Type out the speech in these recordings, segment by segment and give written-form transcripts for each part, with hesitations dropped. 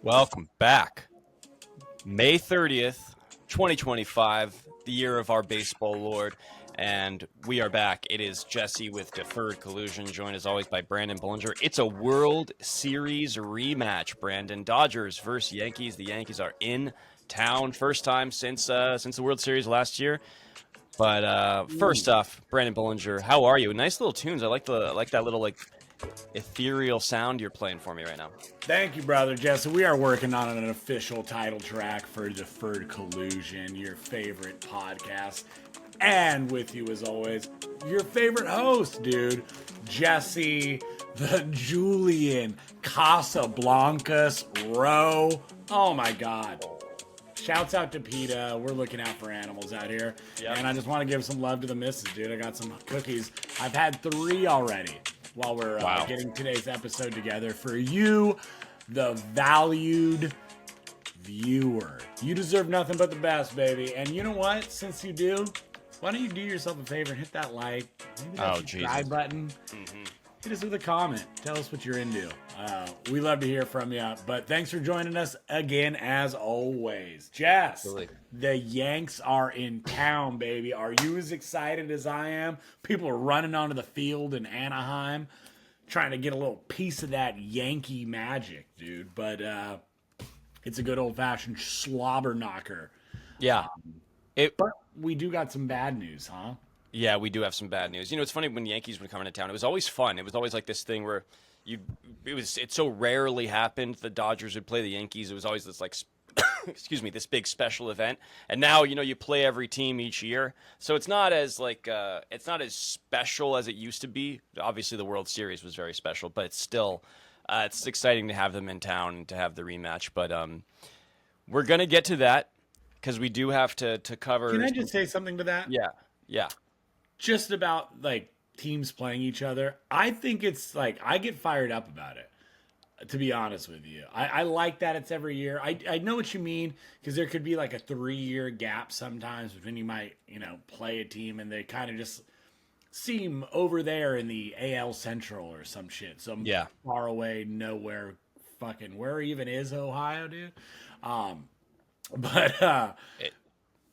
Welcome back. May 30th, 2025, the year of our baseball lord. And we are back. It is Jesse with Deferred Collusion, joined as always by Branden Bullinger. It's a World Series rematch, Branden. Dodgers versus Yankees. The Yankees are in town. First time since the World Series last year. But first off, Branden Bullinger, how are you? Nice little tunes. I like that little ethereal sound you're playing for me right now. Thank you, brother Jesse. We are working on an official title track for Deferred Collusion, your favorite podcast. And with you, as always, your favorite host, dude, Jesse, the Julian Casablancas Rowe. Oh, my God. Shouts out to PETA. We're looking out for animals out here. Yep. And I just want to give some love to the missus, dude. I got some cookies. I've had 3 already while we're getting today's episode together for you, the valued viewer. You deserve nothing but the best, baby. And you know what? Since you do, why don't you do yourself a favor and hit that like, maybe that subscribe button. Mm-hmm. Hit us with a comment. Tell us what you're into. We love to hear from you. But thanks for joining us again, as always. Jess, absolutely. The Yanks are in town, baby. Are you as excited as I am? People are running onto the field in Anaheim, trying to get a little piece of that Yankee magic, dude. But it's a good old-fashioned slobber knocker. Yeah. But we do got some bad news, huh? Yeah, we do have some bad news. You know, it's funny when the Yankees would come into town. It was always fun. It was always like this thing where it so rarely happened. The Dodgers would play the Yankees. It was always this excuse me, this big special event. And now, you play every team each year, so it's not as it's not as special as it used to be. Obviously, the World Series was very special, but it's still it's exciting to have them in town and to have the rematch. But we're gonna get to that because we do have to cover. Can I just say something to that? Yeah. Just about teams playing each other. I think it's I get fired up about it, to be honest with you. I like that it's every year. I know what you mean, because there could be a 3-year gap sometimes between you might, play a team and they kind of just seem over there in the AL Central or some shit. Some far away, nowhere, fucking where even is Ohio, dude? I don't know.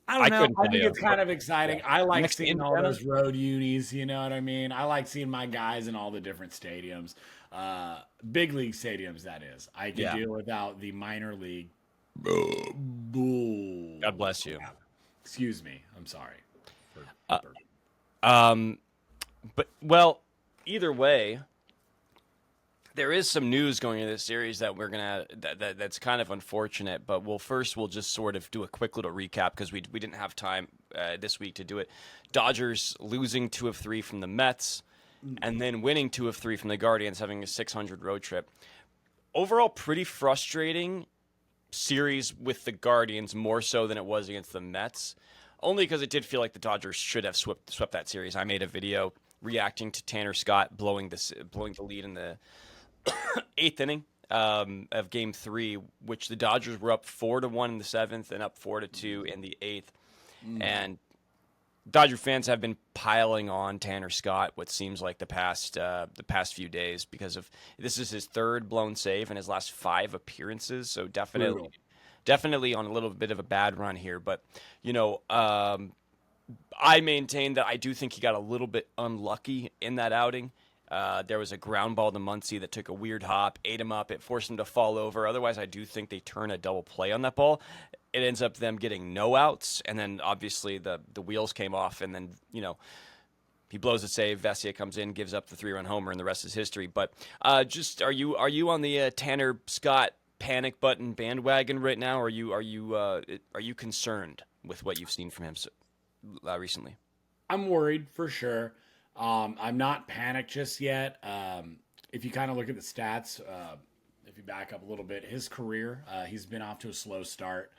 I think it's kind of exciting. I like seeing all those road unis, you know what I mean? I like seeing my guys in all the different stadiums. Big league stadiums, that is. I can deal without the minor league. Bull. God bless you. Excuse me. I'm sorry. But either way, there is some news going into this series that that's kind of unfortunate, but we'll just sort of do a quick little recap because we didn't have time this week to do it. Dodgers losing 2 of 3 from the Mets, and then winning 2 of 3 from the Guardians, having a 600 road trip. Overall, pretty frustrating series with the Guardians, more so than it was against the Mets, only because it did feel like the Dodgers should have swept that series. I made a video reacting to Tanner Scott blowing the lead in the 8th inning of Game 3, which the Dodgers were up 4-1 in the 7th and up 4-2 in the 8th. And Dodger fans have been piling on Tanner Scott what seems like the past few days, because of this is his 3rd blown save in his last 5 appearances. So definitely on a little bit of a bad run here. But I maintain that I do think he got a little bit unlucky in that outing. There was a ground ball to Muncy that took a weird hop, ate him up. It forced him to fall over. Otherwise, I do think they turn a double play on that ball. It ends up them getting no outs, and then obviously the wheels came off, and then he blows a save. Vesia comes in, gives up the 3-run homer, and the rest is history. But just are you on the Tanner Scott panic button bandwagon right now? Or are you concerned with what you've seen from him recently? I'm worried for sure. I'm not panicked just yet. If you kind of look at the stats, if you back up a little bit, his career, he's been off to a slow start.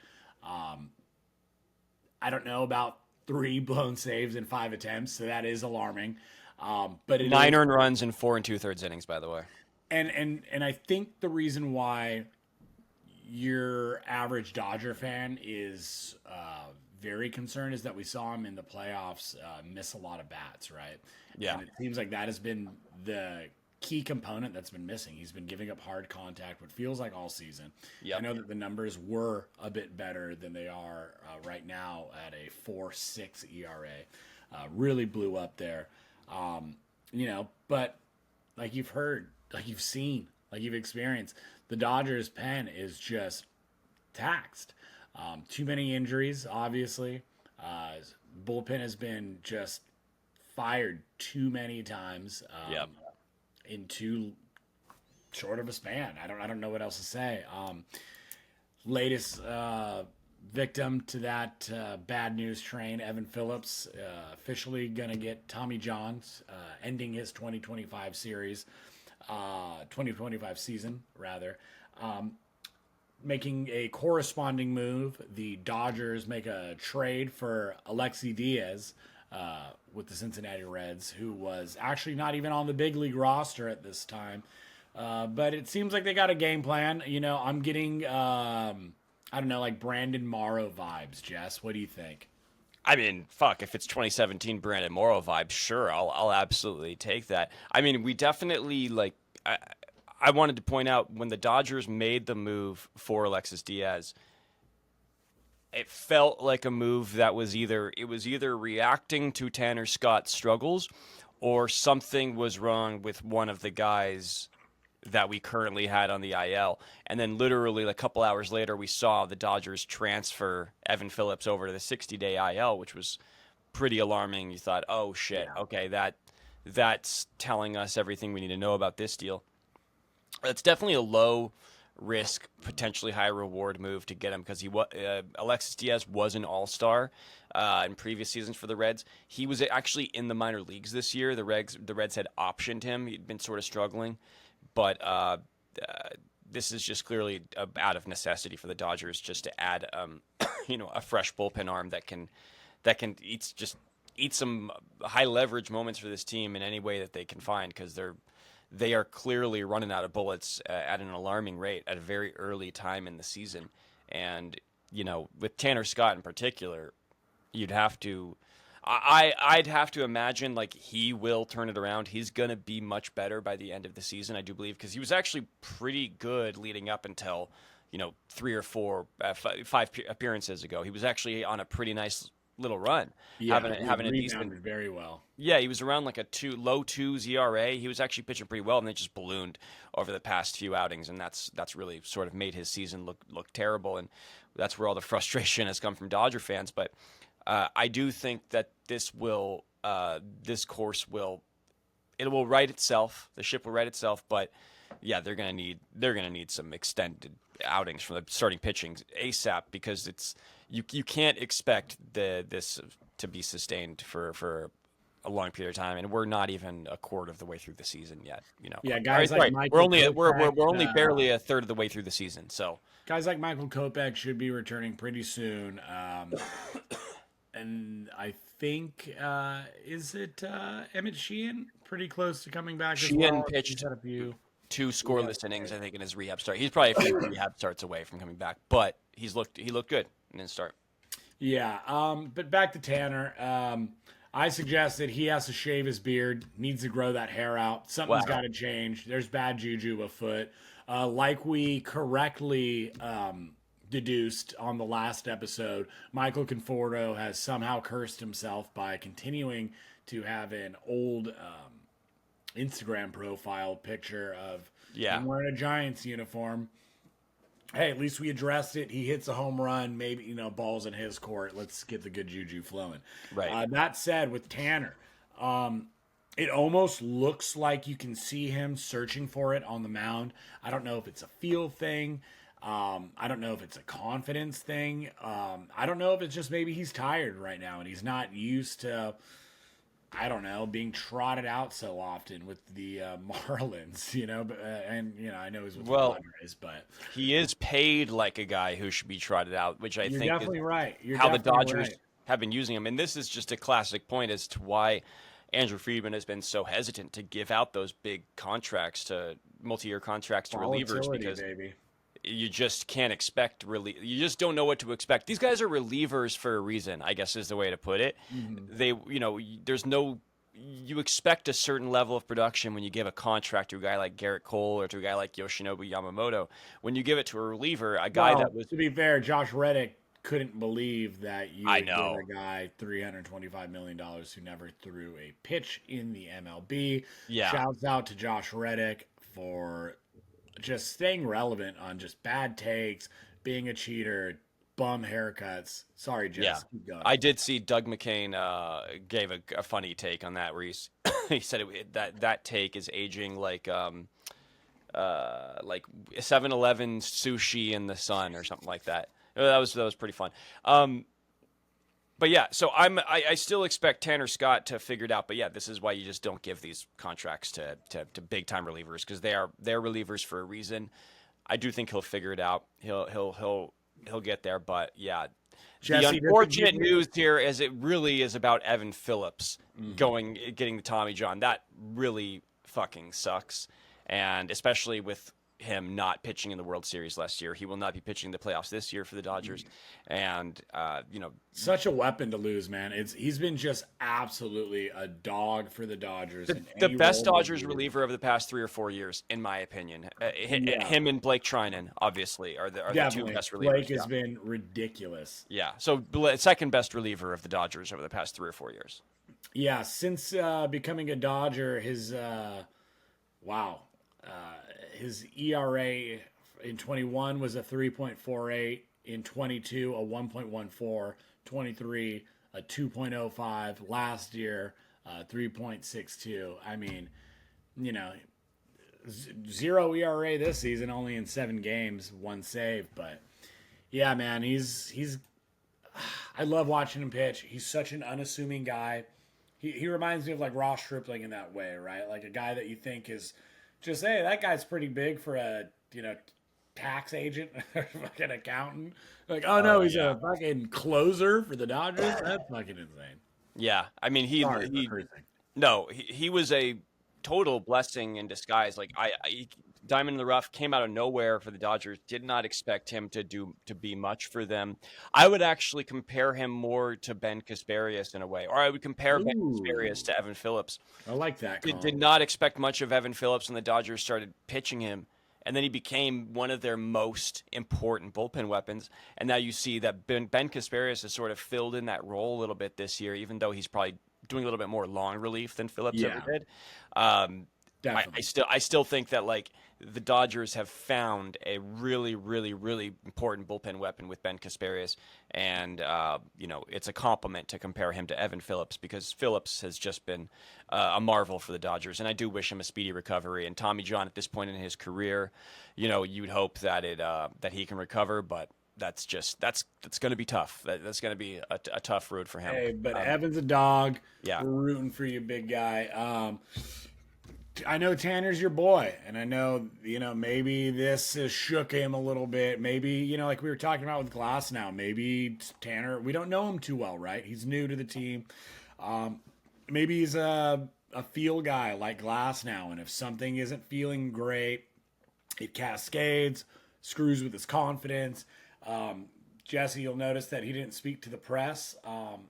I don't know about 3 blown saves in 5 attempts, so that is alarming. But 9 earned runs in 4 2/3 innings, by the way. And I think the reason why your average Dodger fan is very concerned is that we saw him in the playoffs miss a lot of bats, right? Yeah. And it seems like that has been the key component that's been missing. He's been giving up hard contact, what feels like all season. Yep. I know that the numbers were a bit better than they are right now at a 4.6 ERA. Really blew up there. But like you've heard, like you've seen, like you've experienced, the Dodgers' pen is just taxed. Too many injuries, obviously. Bullpen has been just fired too many times in too short of a span. I don't know what else to say. Latest victim to that bad news train, Evan Phillips, officially going to get Tommy John's, ending his 2025 series, 2025 season, rather. Making a corresponding move, the Dodgers make a trade for Alexis Diaz with the Cincinnati Reds, who was actually not even on the big league roster at this time. But it seems like they got a game plan. I'm getting, like Brandon Morrow vibes, Jess. What do you think? I mean, fuck, if it's 2017 Brandon Morrow vibes, sure, I'll absolutely take that. I mean, we definitely, I wanted to point out when the Dodgers made the move for Alexis Diaz, it felt like a move that was either reacting to Tanner Scott's struggles or something was wrong with one of the guys that we currently had on the IL. And then literally a couple hours later, we saw the Dodgers transfer Evan Phillips over to the 60-day IL, which was pretty alarming. You thought, oh, shit, okay, that's telling us everything we need to know about this deal. It's definitely a low risk, potentially high reward move to get him because Alexis Diaz was an all-star in previous seasons for the Reds. He was actually in the minor leagues this year. The Reds had optioned him. He'd been sort of struggling, but this is just clearly out of necessity for the Dodgers just to add a fresh bullpen arm that can eat some high leverage moments for this team in any way that they can find, because they are clearly running out of bullets at an alarming rate at a very early time in the season. And, with Tanner Scott in particular, I'd have to imagine he will turn it around. He's going to be much better by the end of the season, I do believe, because he was actually pretty good leading up until, 3 or 4, 5 appearances ago. He was actually on a pretty nice little run, having a decent, very well. Yeah, he was around like a low 2s ERA. He was actually pitching pretty well, and it just ballooned over the past few outings, and that's really sort of made his season look terrible, and that's where all the frustration has come from Dodger fans. But I do think that this course will right itself. The ship will right itself, but yeah, they're gonna need some extended outings from the starting pitching ASAP, because you can't expect this to be sustained for a long period of time, and we're not even a quarter of the way through the season yet. Yeah, guys like Michael we're only barely a third of the way through the season. So guys like Michael Kopech should be returning pretty soon, and I think is it Emmett Sheehan pretty close to coming back? Sheehan pitched a few 2 scoreless innings, I think, in his rehab start. He's probably a few rehab starts away from coming back, but he looked good in his start. Yeah, but back to Tanner. I suggest that he has to shave his beard, needs to grow that hair out. Something's got to change. There's bad juju afoot. Like we correctly deduced on the last episode, Michael Conforto has somehow cursed himself by continuing to have an old Instagram profile picture of him wearing a Giants uniform. Hey, at least we addressed it. He hits a home run, maybe, ball's in his court. Let's get the good juju flowing. Right. That said, with Tanner, it almost looks like you can see him searching for it on the mound. I don't know if it's a feel thing. I don't know if it's a confidence thing. I don't know if it's just maybe he's tired right now and he's not used to, being trotted out so often with the Marlins, I know he's with the Padres, but he is paid like a guy who should be trotted out, which I think definitely is right. how the Dodgers have been using him. And this is just a classic point as to why Andrew Friedman has been so hesitant to give out those big multi-year contracts to relievers, because you just can't expect you just don't know what to expect. These guys are relievers for a reason, I guess is the way to put it. Mm-hmm. There's no you expect a certain level of production when you give a contract to a guy like Garrett Cole or to a guy like Yoshinobu Yamamoto. When you give it to a reliever, a guy that Well, was, to be fair, Josh Reddick couldn't believe that you I would give know, a guy $325 million who never threw a pitch in the MLB. yeah, Shouts out to Josh Reddick for just staying relevant on just bad takes, being a cheater, bum haircuts. Sorry, yeah. Jess. Keep going. I did see Doug McCain gave a funny take on that where he said that take is aging like 7-Eleven sushi in the sun or something like that. That was pretty fun. But yeah, so I still expect Tanner Scott to figure it out. But yeah, this is why you just don't give these contracts to big time relievers because they're relievers for a reason. I do think he'll figure it out. He'll get there. But yeah, the Jesse, does it give unfortunate you? news here is it really is about Evan Phillips Mhm. getting the Tommy John. That really fucking sucks, and especially with him not pitching in the World Series last year, he will not be pitching the playoffs this year for the Dodgers, and Such a weapon to lose, man. He's been just absolutely a dog for the Dodgers the in the any best role they've Dodgers needed. reliever of the past 3 or 4 years, in my opinion. Yeah, Him and Blake Trinan, obviously, are the two definitely. best relievers. Blake Yeah, has been ridiculous. yeah. So second best reliever of the Dodgers over the past 3 or 4 years. Yeah, since becoming a Dodger, his wow, uh, his ERA in 21 was a 3.48, in 22 a 1.14, 23 a 2.05, last year 3.62. I mean, you know, zero ERA this season, only in 7 games, one save, but yeah, man, he's I love watching him pitch. He's such an unassuming guy. He reminds me of like Ross Stripling in that way, right? Like a guy that you think is just, hey, that guy's pretty big for a, tax agent or fucking accountant. Like, oh no, Oh he's yeah, a fucking closer for the Dodgers. That's fucking insane. yeah. I mean, Sorry for he cursing. no, he was a total blessing in disguise. Like Diamond in the Rough came out of nowhere for the Dodgers. Did not expect him to be much for them. I would actually compare him more to Ben Casparius in a way, or I would compare Ben Casparius Ooh, to Evan Phillips. I like that Did comp. not expect much of Evan Phillips when the Dodgers started pitching him. And then he became one of their most important bullpen weapons. And now you see that Ben Casparius has sort of filled in that role a little bit this year, even though he's probably doing a little bit more long relief than Phillips ever Yeah, did. Um, I definitely. still think that like the Dodgers have found a really, really, really important bullpen weapon with Ben Casparius, and it's a compliment to compare him to Evan Phillips because Phillips has just been a marvel for the Dodgers, and I do wish him a speedy recovery. And Tommy John, at this point in his career, you'd hope that that he can recover, but that's going to be tough. That's going to be a tough road for him. Hey, but Um, Evan's a dog. yeah. We're rooting for you, big guy. I know Tanner's your boy, and I know maybe this has shook him a little bit. Maybe like we were talking about with Glass now. Maybe Tanner, we don't know him too well, right? He's new to the team. Maybe he's a feel guy like Glass now, and if something isn't feeling great, it cascades, screws with his confidence. Jesse, you'll notice that he didn't speak to the press.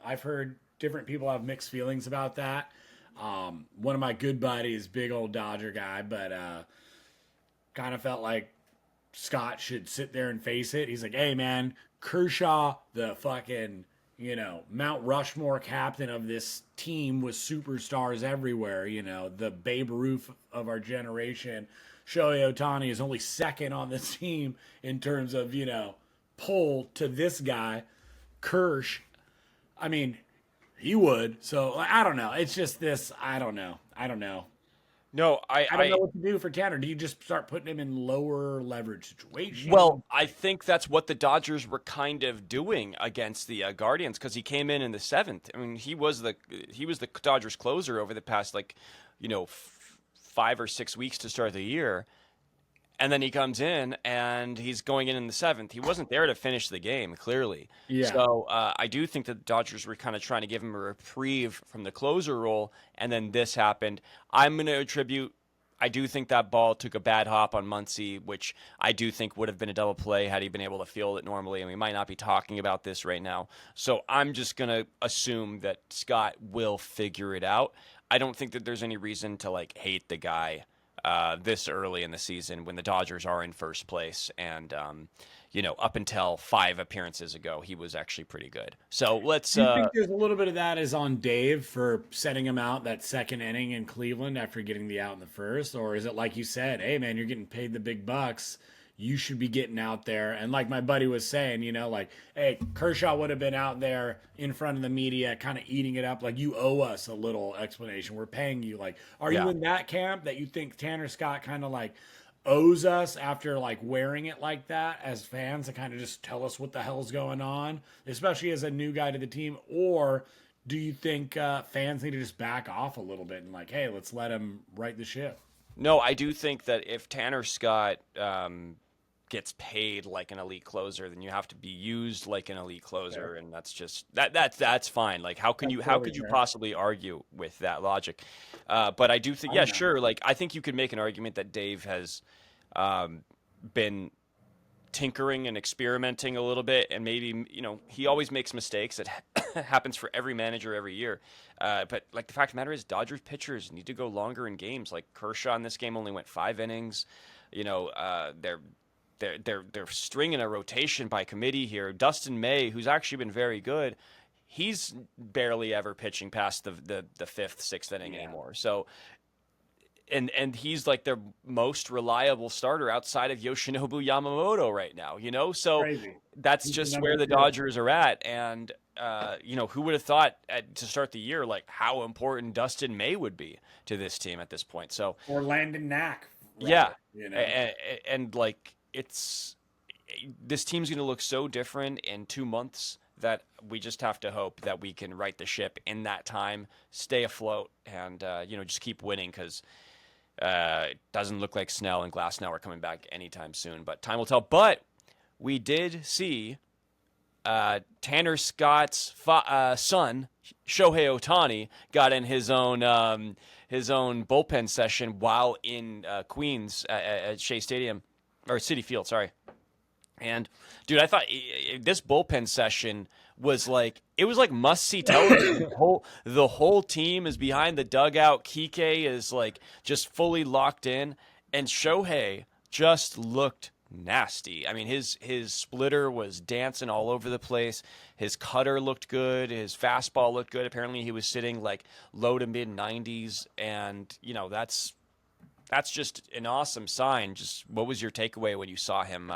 I've heard different people have mixed feelings about that. One of my good buddies, big old Dodger guy, but kind of felt like Scott should sit there and face it. He's like, hey, man, Kershaw, the fucking, Mount Rushmore captain of this team with superstars everywhere, the Babe Ruth of our generation. Shohei Ohtani is only second on the team in terms of, pull to this guy, Kersh. I mean, he would. So I don't know. It's just this. I don't know. I don't know. No, I don't know what to do for Tanner. Do you just start putting him in lower leverage situations? Well, I think that's what the Dodgers were kind of doing against the Guardians because he came in the seventh. I mean, he was the Dodgers closer over the past 5 or 6 weeks to start the year, and then he comes in and he's going in the seventh. He wasn't there to finish the game, clearly. Yeah. So I do think that the Dodgers were kind of trying to give him a reprieve from the closer role, and then this happened. I'm going to attribute. I do think that ball took a bad hop on Muncy, which I do think would have been a double play had he been able to field it normally, and we might not be talking about this right now. So I'm just going to assume that Scott will figure it out. I don't think that there's any reason to like hate the guy this early in the season when the Dodgers are in first place. And, up until 5 appearances ago, he was actually pretty good. So let's. Do you think there's a little bit of that is on Dave for setting him out that second inning in Cleveland after getting the out in the first? Or is it like you said, hey, man, you're getting paid the big bucks. You should be getting out there. And like my buddy was saying, like, hey, Kershaw would have been out there in front of the media kind of eating it up. Like, you owe us a little explanation. We're paying you. Like, are you Yeah. in that camp that you think Tanner Scott kind of like owes us after like wearing it like that as fans to kind of just tell us what the hell's going on, especially as a new guy to the team? Or do you think fans need to just back off a little bit and like, hey, let's let him right the ship? No, I do think that if Tanner Scott gets paid like an elite closer, then you have to be used like an elite closer, and that's just that's fine. Like, how could you possibly argue with that logic? But I do think, yeah, sure. Like, I think you could make an argument that Dave has been tinkering and experimenting a little bit, and maybe he always makes mistakes. It happens for every manager every year. But like, the fact of the matter is, Dodgers pitchers need to go longer in games. Like, Kershaw in this game only went 5 innings. They're stringing a rotation by committee here. Dustin May, who's actually been very good, he's barely ever pitching past the 5th, 6th inning anymore. So, and he's like their most reliable starter outside of Yoshinobu Yamamoto right now. So Crazy. that's just where the Dodgers are at. And who would have thought to start the year like how important Dustin May would be to this team at this point? So, Or Landon Knack. Yeah, and like, this team's going to look so different in 2 months that we just have to hope that we can right the ship in that time, stay afloat, and just keep winning, because it doesn't look like Snell and Glasnow are coming back anytime soon. But time will tell. But we did see Tanner Scott's son, Shohei Ohtani, got in his own bullpen session while in Queens at Shea Stadium, or Citi Field, sorry. And dude, I thought this bullpen session was like must-see television. The whole team is behind the dugout. Kike is like just fully locked in, and Shohei just looked nasty. I mean, his splitter was dancing all over the place. His cutter looked good. His fastball looked good. Apparently, he was sitting like low to mid 90s, and that's just an awesome sign. Just what was your takeaway when you saw him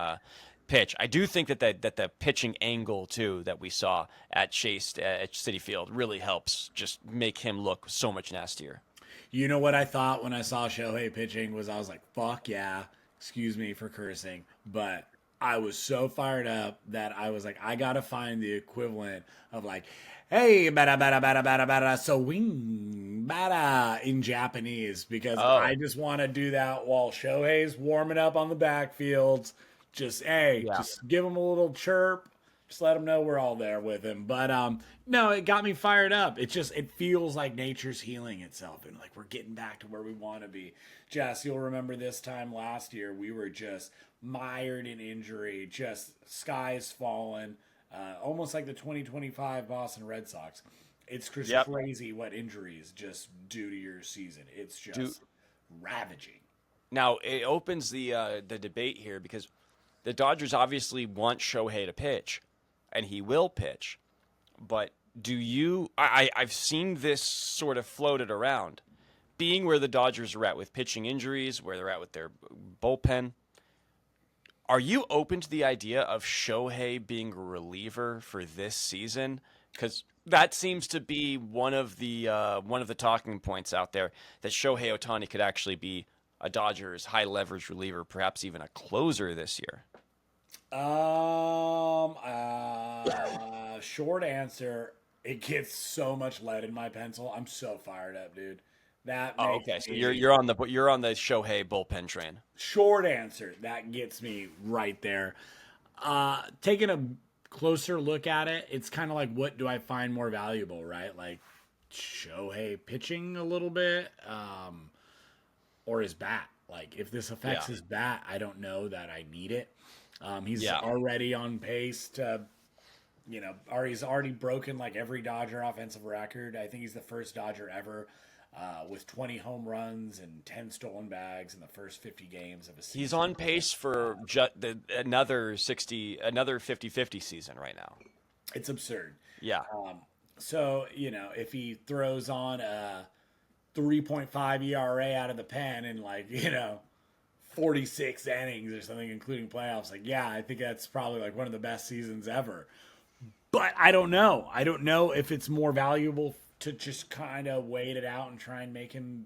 pitch? I do think that the pitching angle too that we saw at Citi Field really helps just make him look so much nastier. You know what I thought when I saw Shohei pitching was, I was like, fuck yeah. Excuse me for cursing, but I was so fired up that I was like, I gotta find the equivalent of like, hey, bada bada bada bada bada, so wing bada in Japanese, because I just want to do that while Shohei's warming up on the backfields. Just just give him a little chirp. Just let him know we're all there with him. But no, it got me fired up. It feels like nature's healing itself, and like we're getting back to where we want to be. Jess, you'll remember this time last year, we were just mired in injury, just skies falling, almost like the 2025 Boston Red Sox. It's just crazy what injuries just do to your season. It's just ravaging. Now, it opens the debate here, because the Dodgers obviously want Shohei to pitch, and he will pitch. But do you? I've seen this sort of floated around, being where the Dodgers are at with pitching injuries, where they're at with their bullpen. Are you open to the idea of Shohei being a reliever for this season? Because that seems to be one of the talking points out there, that Shohei Ohtani could actually be a Dodgers high leverage reliever, perhaps even a closer this year. Short answer, it gets so much lead in my pencil. I'm so fired up, dude. Okay. So you're on the Shohei bullpen train. Short answer, that gets me right there. Taking a closer look at it, it's kind of like, what do I find more valuable, right? Like Shohei pitching a little bit, or his bat. Like, if this affects his bat, I don't know that I need it. He's already on pace to, or he's already broken like every Dodger offensive record. I think he's the first Dodger ever with 20 home runs and 10 stolen bags in the first 50 games of a season. He's on pace for another 50-50 season right now. It's absurd. Yeah. So, if he throws on a 3.5 ERA out of the pen in 46 innings or something, including playoffs, I think that's probably one of the best seasons ever. But I don't know. I don't know if it's more valuable to just kind of wait it out and try and make him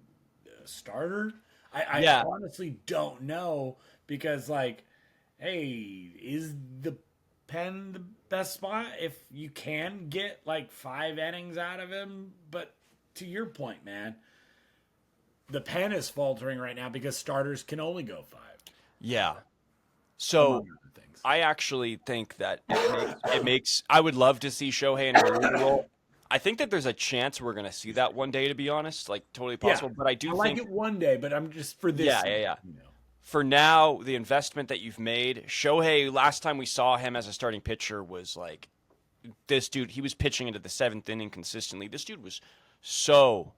a starter. I honestly don't know because, hey, is the pen the best spot if you can get 5 innings out of him? But to your point, man, the pen is faltering right now because starters can only go 5. Yeah. So I actually think that it makes. I would love to see Shohei in a reliever role. I think that there's a chance we're going to see that one day, to be honest, totally possible. Yeah, but I do think it one day, but I'm just for this. Yeah. For now, the investment that you've made, Shohei, last time we saw him as a starting pitcher was this dude. He was pitching into the 7th inning consistently. This dude was so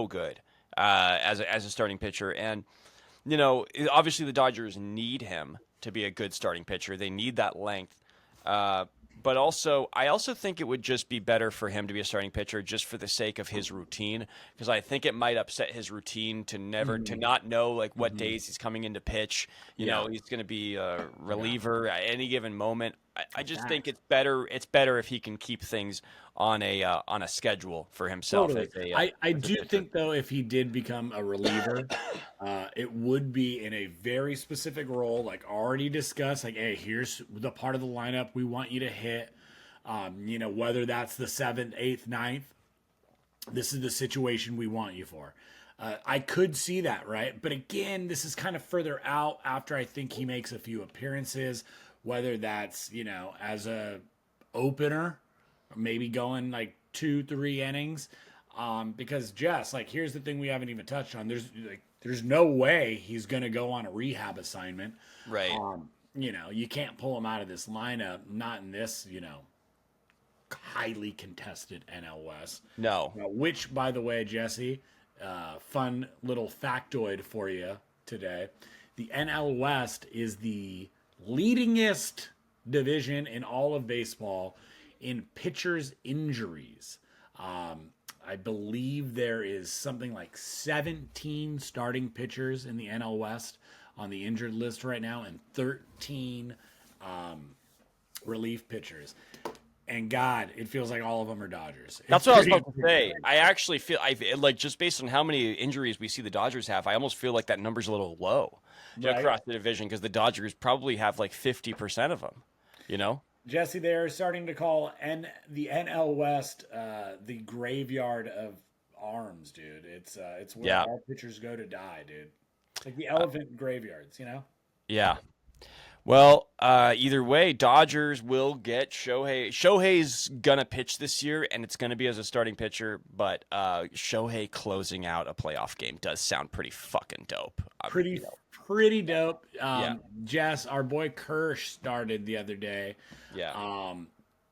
good as a starting pitcher, and obviously the Dodgers need him to be a good starting pitcher. They need that length. But I also think it would just be better for him to be a starting pitcher just for the sake of his routine, because I think it might upset his routine to not know what days he's coming in to pitch. You know, he's going to be a reliever at any given moment. I just think it's better if he can keep things on a schedule for himself. Totally. I do think though, if he did become a reliever, it would be in a very specific role, already discussed. Hey, here's the part of the lineup we want you to hit. Whether that's the 7th, 8th, 9th, this is the situation we want you for. I could see that, right? But again, this is kind of further out after I think he makes a few appearances, whether that's, as a opener, or maybe going 2-3 innings. Because Jess, here's the thing we haven't even touched on. There's no way he's going to go on a rehab assignment. Right. You can't pull him out of this lineup, not in this, highly contested NL West. No. Which, by the way, Jesse, fun little factoid for you today. The NL West is the leadingest division in all of baseball in pitchers' injuries. I believe there is something like 17 starting pitchers in the NL West on the injured list right now, and 13 relief pitchers. And God, it feels like all of them are Dodgers. That's what I was about to say. I actually feel just based on how many injuries we see the Dodgers have, I almost feel like that number's a little low across the division, because the Dodgers probably have 50% of them. Jesse, they're starting to call the NL West the graveyard of arms, dude. It's where all pitchers go to die, dude. The elephant graveyards, Yeah. Well, either way, Dodgers will get Shohei. Shohei's gonna pitch this year, and it's gonna be as a starting pitcher. But Shohei closing out a playoff game does sound pretty fucking dope. Pretty dope. Jess, our boy Kirsch started the other day. Yeah.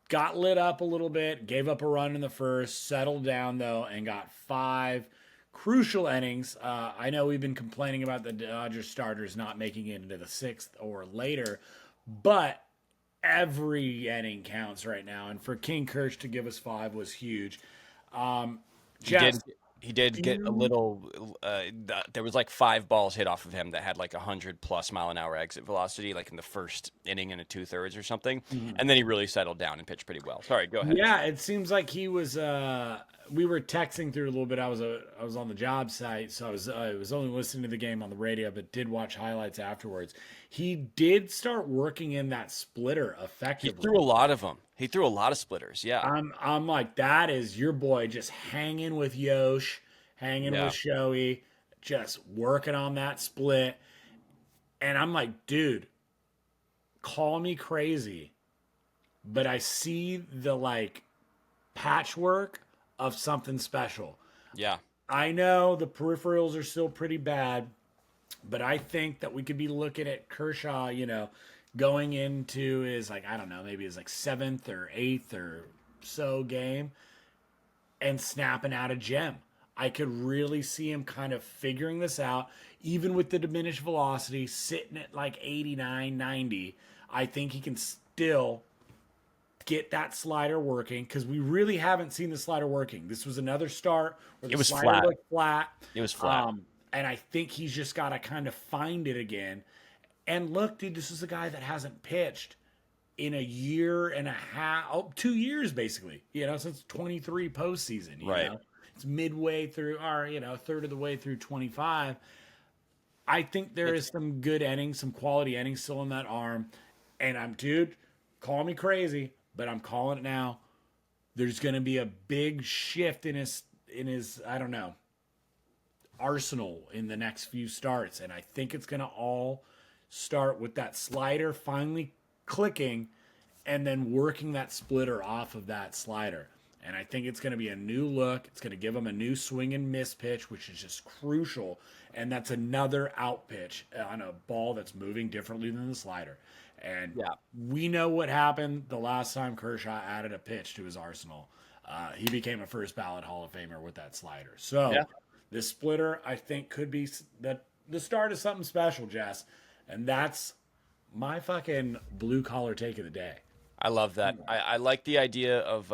Got lit up a little bit, gave up a run in the first, settled down though, and got 5 crucial innings. I know we've been complaining about the Dodgers starters not making it into the 6th or later, but every inning counts right now. And for King Kirsch to give us 5 was huge. Jess, he did get a little. There was 5 balls hit off of him that had 100+ mile an hour exit velocity, in the first inning and 2/3 or something, and then he really settled down and pitched pretty well. Sorry, go ahead. Yeah, it seems like he was. We were texting through a little bit. I was on the job site, so I was only listening to the game on the radio, but did watch highlights afterwards. He did start working in that splitter effectively. He threw a lot of them. He threw a lot of splitters. Yeah, I'm like, that is your boy just hanging with Yosh, hanging with Shohei, just working on that split. And I'm like, dude, call me crazy, but I see the patchwork of something special. Yeah. I know the peripherals are still pretty bad, but I think that we could be looking at Kershaw, going into his I don't know, maybe his 7th or 8th or so game and snapping out a gem. I could really see him kind of figuring this out, even with the diminished velocity, sitting at like 89, 90. I think he can still get that slider working because we really haven't seen the slider working. This was another start where It the was slider flat. looked flat. It was flat. And I think he's just got to kind of find it again. And look, dude, this is a guy that hasn't pitched in a year and a half, 2 years basically, since 23 postseason, Right. It's midway through, or, a third of the way through 25. I think there is some good innings, some quality innings still in that arm. And dude, call me crazy, but I'm calling it now. There's going to be a big shift in his, I don't know, arsenal in the next few starts. And I think it's going to all start with that slider finally clicking and then working that splitter off of that slider. And I think it's going to be a new look. It's going to give him a new swing and miss pitch, which is just crucial. And that's another out pitch on a ball that's moving differently than the slider. And we know what happened the last time Kershaw added a pitch to his arsenal. He became a first ballot Hall of Famer with that slider. So this splitter, I think, could be the start of something special, Jess. And that's my fucking blue collar take of the day. I love that. I like the idea of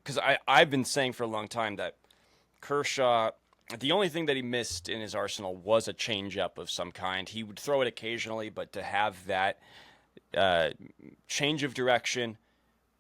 because I've been saying for a long time that Kershaw, the only thing that he missed in his arsenal was a changeup of some kind. He would throw it occasionally, but to have that change of direction,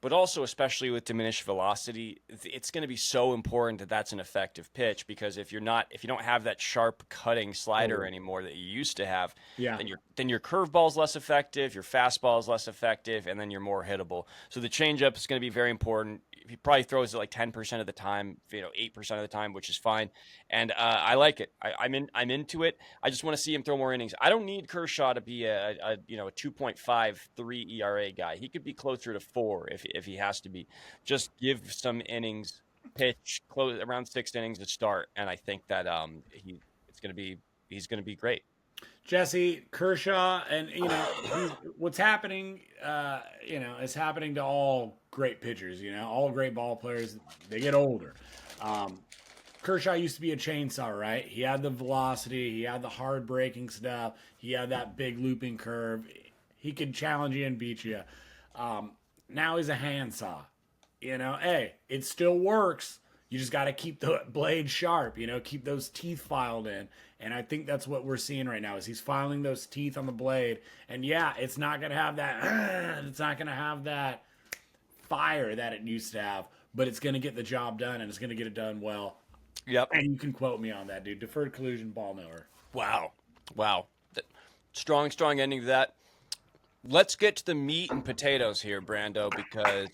but also especially with diminished velocity, it's going to be so important that that's an effective pitch, because if you don't have that sharp cutting slider anymore that you used to have, then your curveball is less effective, your fastball is less effective, and then you're more hittable. So the changeup is going to be very important. He probably throws it like 10% of the time, 8% of the time, which is fine. And I like it. I'm into it. I just want to see him throw more innings. I don't need Kershaw to be a 2.53 ERA guy. He could be closer to 4 if he has to be. Just give some innings, pitch, close around 6 innings to start, and I think that he's going to be great. Jesse, Kershaw, and what's happening, is happening to all great pitchers. All great ball players, they get older. Kershaw used to be a chainsaw, right? He had the velocity, he had the hard breaking stuff, he had that big looping curve. He could challenge you and beat you. Now he's a handsaw. Hey, it still works. You just got to keep the blade sharp, keep those teeth filed in. And I think that's what we're seeing right now is he's filing those teeth on the blade. And it's not going to have that, it's not going to have that fire that it used to have, but it's going to get the job done, and it's going to get it done well. Yep. And you can quote me on that, dude. Deferred Collusion, ball knower. Wow. Strong ending to that. Let's get to the meat and potatoes here, Brando, because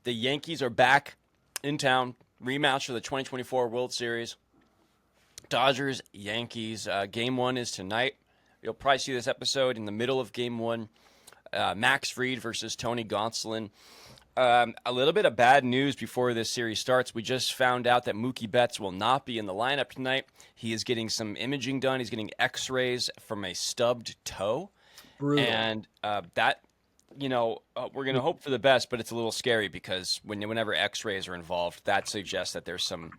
the Yankees are back in town. Rematch for the 2024 World Series. Dodgers, Yankees. Game 1 is tonight. You'll probably see this episode in the middle of Game 1. Max Fried versus Tony Gonsolin. A little bit of bad news before this series starts. We just found out that Mookie Betts will not be in the lineup tonight. He is getting some imaging done. He's getting x-rays from a stubbed toe. Brutal. And that, we're going to hope for the best, but it's a little scary because whenever x-rays are involved, that suggests that there's some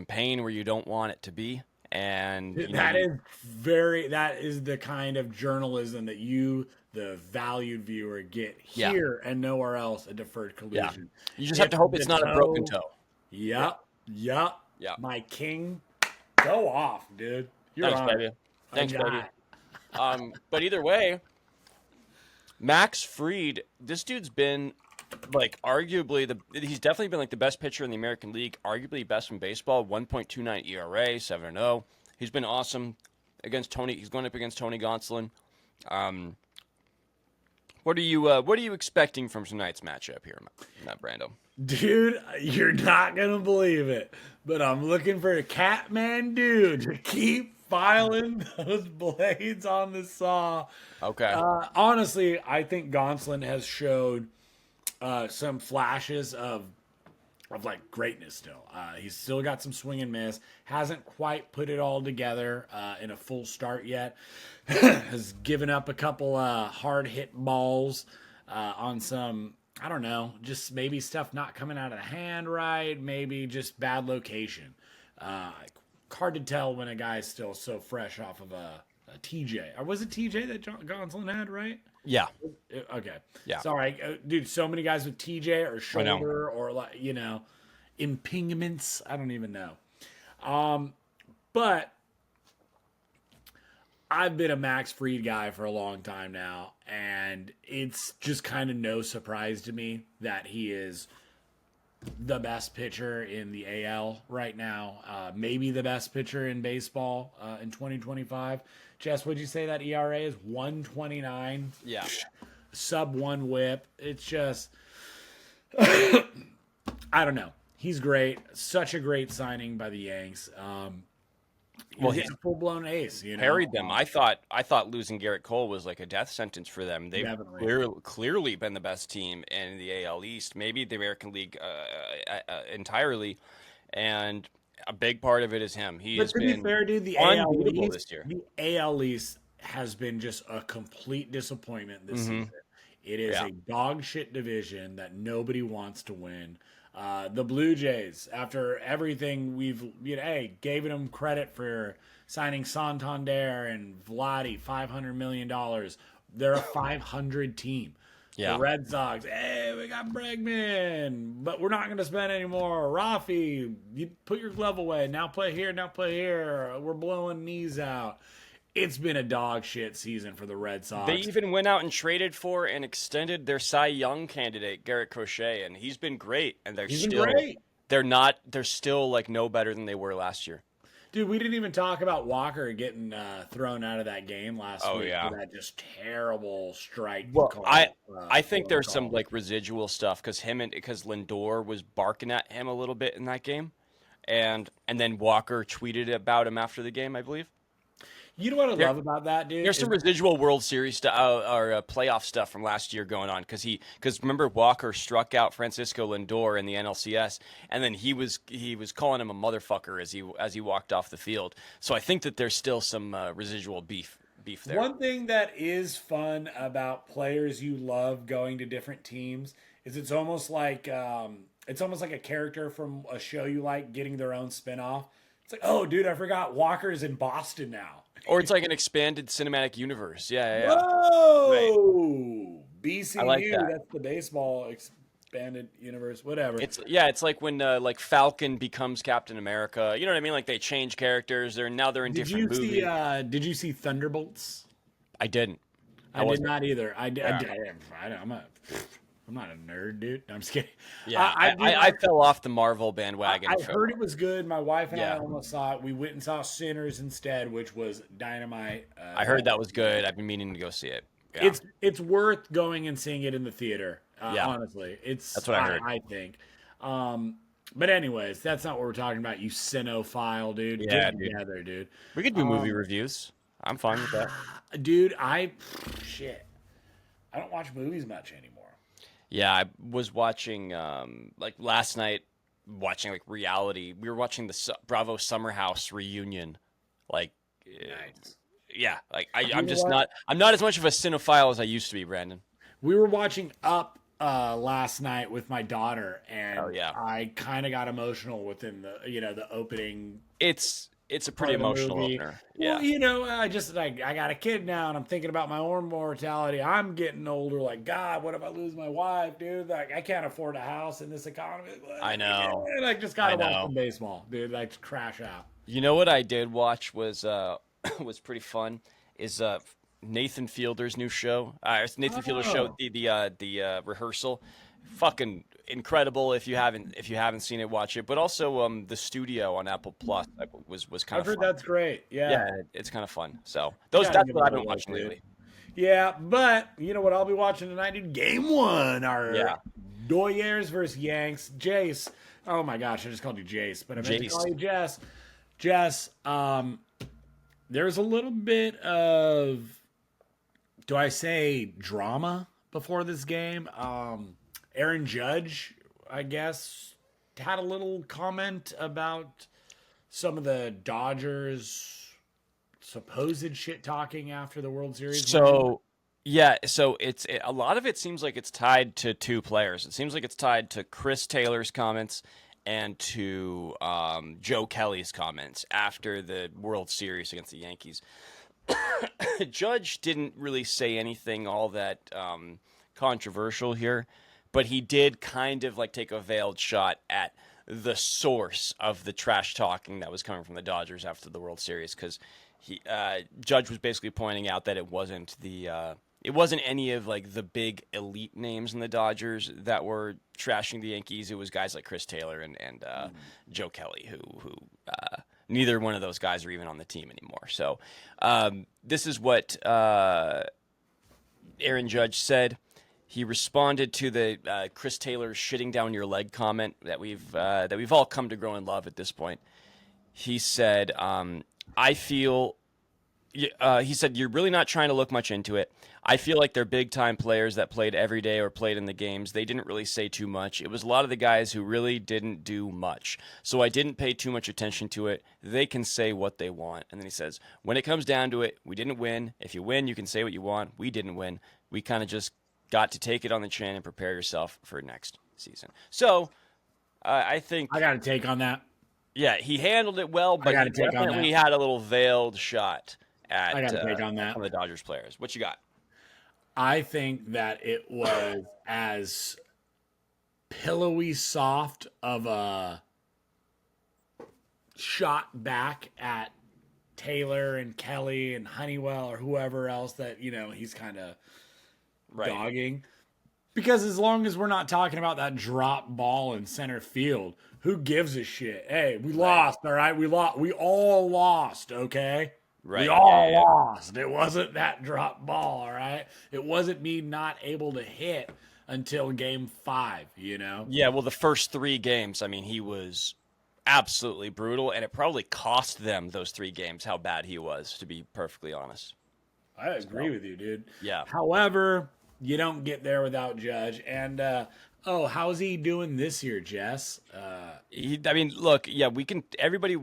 pain where you don't want it to be. And that is the kind of journalism that you, the valued viewer, get here and nowhere else at Deferred Collusion. You just have to hope it's not a broken toe. Yep. My king, go off, dude. Thanks, baby. But either way, Max Fried, this dude's been arguably he's definitely been the best pitcher in the American League, arguably best in baseball, 1.29 ERA, 7-0. He's been awesome against Tony. He's going up against Tony Gonsolin. What are you expecting from tonight's matchup here, Brando? Dude, you're not gonna believe it, but I'm looking for a Catman to keep filing those blades on the saw. Okay. Honestly, I think Gonsolin has showed some flashes of greatness still. He's still got some swing and miss. Hasn't quite put it all together in a full start yet. Has given up a couple hard hit balls on some I don't know, just maybe stuff not coming out of the hand right, maybe just bad location. Uh, Hard to tell when a guy's still so fresh off of a TJ. Or was it TJ that Gonsolin had, right? Yeah, Okay. yeah, Sorry, dude, so many guys with TJ or I know. shoulder or, like, impingements. I don't even know. But I've been a Max Fried guy for a long time now, and it's just kind of no surprise to me that he is the best pitcher in the AL right now. Maybe the best pitcher in baseball in 2025. Jess, would you say that ERA is 129? Yeah. Sub one whip. It's just, I don't know. He's great. Such a great signing by the Yanks. Well, He's he's a full blown ace, you know. carried them. I thought losing Garrett Cole was like a death sentence for them. They've Definitely. clearly been the best team in the AL East, maybe the American League entirely, and a big part of it is him. He But has to be been fair, dude, unbeatable this year. The AL East has been just a complete disappointment this Hmm. season. It is Yeah. a dog shit division that nobody wants to win. The Blue Jays, after everything gave them credit for signing Santander and Vladdy, $500 million. They're a 500 team. The Yeah. Red Sox, hey, we got Bregman, but we're not going to spend any more. Rafi, you put your glove away. Now play here, now play here. We're blowing knees out. It's been a dog shit season for the Red They Sox. even went out and traded for and extended their Cy Young candidate, Garrett Crochet, and he's been great. And He's been great. they're still like no better than they were last year. Dude, we didn't even talk about Walker getting thrown out of that game last Oh week yeah. for that just terrible strike Well, call. I think there's some call. like residual stuff because Lindor was barking at him a little bit in that game, and then Walker tweeted about him after the game, I believe. You know what I There, love about that, dude? there's some residual World Series stuff or playoff stuff from last year going on because remember Walker struck out Francisco Lindor in the NLCS, and then he was calling him a motherfucker as he walked off the field. So I think that there's still some residual beef there. One thing that is fun about players you love going to different teams is it's almost like a character from a show you like getting their own spinoff. It's like, oh, dude, I forgot Walker's in Boston now. Or it's like an expanded cinematic universe. Yeah, yeah, yeah. Right. Whoa, I like BCU. that. That's the baseball expanded universe. Whatever. It's like when like Falcon becomes Captain America. You know what I mean? Like they change characters. They're in Did different you see? movies. Did you see Thunderbolts? I didn't. I did wasn't. not either. I did. Yeah. I'm not a nerd, dude. No, I'm just kidding. Yeah, Dude, I fell off the Marvel bandwagon. I heard it was good. My wife and I Yeah. almost saw it. We went and saw Sinners instead, which was dynamite. I heard that was good. I've been meaning to go see it. Yeah, It's worth going and seeing it in the theater. Yeah. Honestly, That's what I heard. I think. But anyways, that's not what we're talking about. You Sinophile, dude. Yeah, Get dude. together, dude. we could do movie reviews. I'm fine with that. Dude, shit. I don't watch movies much anymore. Yeah, I was watching like last night, watching like reality. We were watching the Bravo Summer House reunion. Like, Nice. yeah, like You I'm know just what? I'm not as much of a cinephile as I used to be, Brandon. We were watching Up last night with my daughter, and Oh, yeah. I kind of got emotional within the opening It's a part pretty of the emotional movie. opener. Well, Yeah. I just I got a kid now, and I'm thinking about my own mortality. I'm getting older. Like, God, what if I lose my wife, dude? Like, I can't afford a house in this economy. I know. And I just gotta I watch know. some baseball, dude. Like, crash out. You know what I did watch was was pretty fun is Nathan Fielder's new show. It's Nathan Fielder's show, Oh. the rehearsal. Fucking incredible if you haven't seen it, watch it. But also the studio on Apple Plus was kind I've of heard fun. that's great. Yeah. Yeah, it's kind of fun. So Gotta that's give what it I've a been look, watching dude. lately. Yeah, but you know what I'll be watching tonight, dude? Game one, our Yeah. Doyers versus Yanks. Jace. Oh my gosh, I just called you Jace, but I meant to Jace. call you Jess. Jess, there's a little bit of, do I say drama before this game? Aaron Judge, I guess, had a little comment about some of the Dodgers supposed shit talking after the World Series. So Yeah, so a lot of it seems like it's tied to two players. It seems like it's tied to Chris Taylor's comments and to Joe Kelly's comments after the World Series against the Yankees. Judge didn't really say anything all that controversial here, but he did kind of like take a veiled shot at the source of the trash talking that was coming from the Dodgers after the World Series, because he Judge was basically pointing out that it wasn't any of like the big elite names in the Dodgers that were trashing the Yankees. It was guys like Chris Taylor and Joe Kelly, who neither one of those guys are even on the team anymore. So this is what Aaron Judge said. He responded to the Chris Taylor shitting down your leg comment that we've all come to grow and love at this point. He said, "I feel." He said, "You're really not trying to look much into it. I feel like they're big-time players that played every day or played in the games. They didn't really say too much. It was a lot of the guys who really didn't do much. So I didn't pay too much attention to it. They can say what they want." And then he says, "When it comes down to it, we didn't win. If you win, you can say what you want. We didn't win. We kind of just got to take it on the chin and prepare yourself for next season." So I think I got to take on that. Yeah, he handled it well, but he definitely had a little veiled shot at I got to take on that. some of the Dodgers players. What you got? I think that it was as pillowy soft of a shot back at Taylor and Kelly and Honeywell or whoever else that, he's kind of dogging. Because as long as we're not talking about that drop ball in center field, who gives a shit? Hey, we lost, all right? We lost. We all lost, okay? Right. We all lost. It wasn't that drop ball, all right? It wasn't me not able to hit until game 5, Yeah, well, the first 3 games, I mean, he was absolutely brutal, and it probably cost them those 3 games how bad he was, to be perfectly honest. I agree with you, dude. Yeah. However, you don't get there without Judge. And, how's he doing this year, Jess? Look, yeah, everybody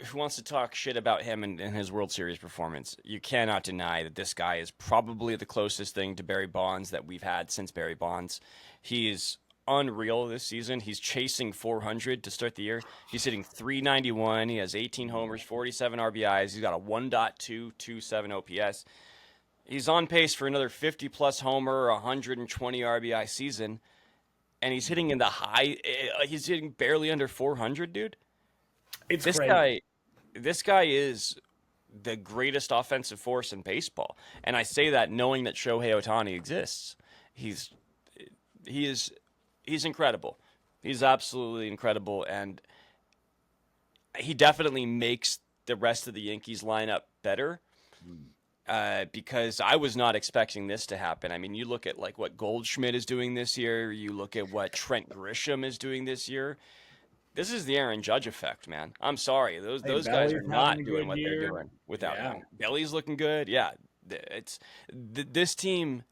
who wants to talk shit about him and his World Series performance, you cannot deny that this guy is probably the closest thing to Barry Bonds that we've had since Barry Bonds. He is unreal this season. He's chasing 400 to start the year. He's hitting 391. He has 18 homers, 47 RBIs. He's got a 1.227 OPS. He's on pace for another 50-plus homer, 120 RBI season, and he's hitting in the high. He's hitting barely under 400, dude. It's crazy. This guy is the greatest offensive force in baseball, and I say that knowing that Shohei Ohtani exists. He's incredible. He's absolutely incredible, and he definitely makes the rest of the Yankees lineup better. Because I was not expecting this to happen. I mean, you look at like what Goldschmidt is doing this year. You look at what Trent Grisham is doing this year. This is the Aaron Judge effect, man. I'm sorry. Those guys are not doing what they're doing without him. Belly's looking good. Yeah. This team,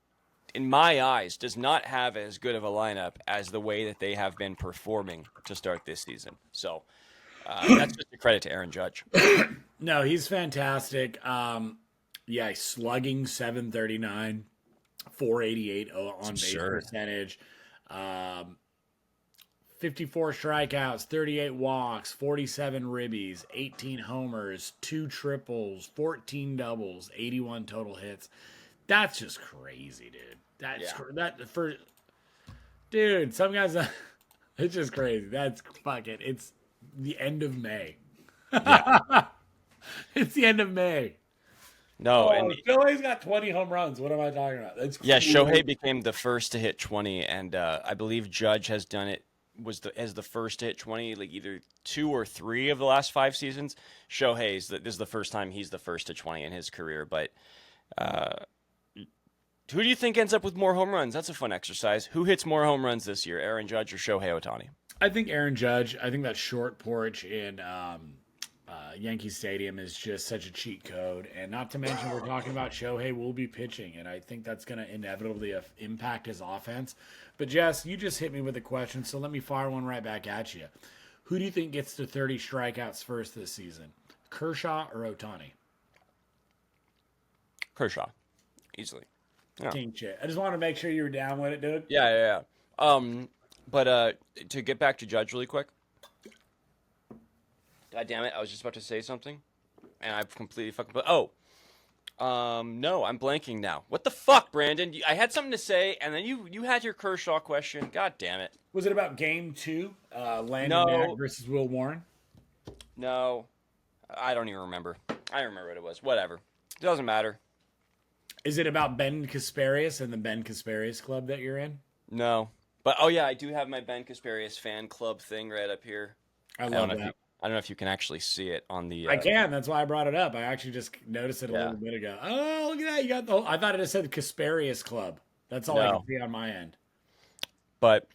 in my eyes, does not have as good of a lineup as the way that they have been performing to start this season. So that's just a credit to Aaron Judge. No, he's fantastic. Yeah, slugging 739, 488 on base percentage, 54 strikeouts, 38 walks, 47 ribbies, 18 homers, 2 triples, 14 doubles, 81 total hits. That's just crazy, dude. Dude, some guys, it's just crazy. It's the end of May. Yeah. It's the end of May. No, and Shohei's got 20 home runs. What am I talking about? That's cool. Yeah, Shohei became the first to hit 20, and I believe Judge has done it as the first to hit 20, like either 2 or 3 of the last 5 seasons. This is the first time he's the first to 20 in his career. But who do you think ends up with more home runs? That's a fun exercise. Who hits more home runs this year, Aaron Judge or Shohei Ohtani? I think Aaron Judge. I think that short porch in Yankee Stadium is just such a cheat code. And not to mention, we're talking about Shohei will be pitching, and I think that's going to inevitably impact his offense. But, Jess, you just hit me with a question, so let me fire one right back at you. Who do you think gets to 30 strikeouts first this season, Kershaw or Ohtani? Kershaw, easily. Yeah. King shit. I just wanted to make sure you were down with it, dude. Yeah. But to get back to Judge really quick. God damn it! I was just about to say something, and I've completely fucking. No, I'm blanking now. What the fuck, Brandon? I had something to say, and then you had your Kershaw question. God damn it! Was it about Game 2, Landon Mack No, versus Will Warren? no, I don't even remember. I don't remember what it was. Whatever. It doesn't matter. Is it about Ben Kasparius and the Ben Kasparius Club that you're in? No, but oh yeah, I do have my Ben Kasparius fan club thing right up here. I I don't love know if that. I don't know if you can actually see it on the. I can. That's why I brought it up. I actually just noticed it a Yeah. little bit ago. Oh, look at that. You got the whole. I thought it said Kasparius Club. That's all I No, can see on my end. but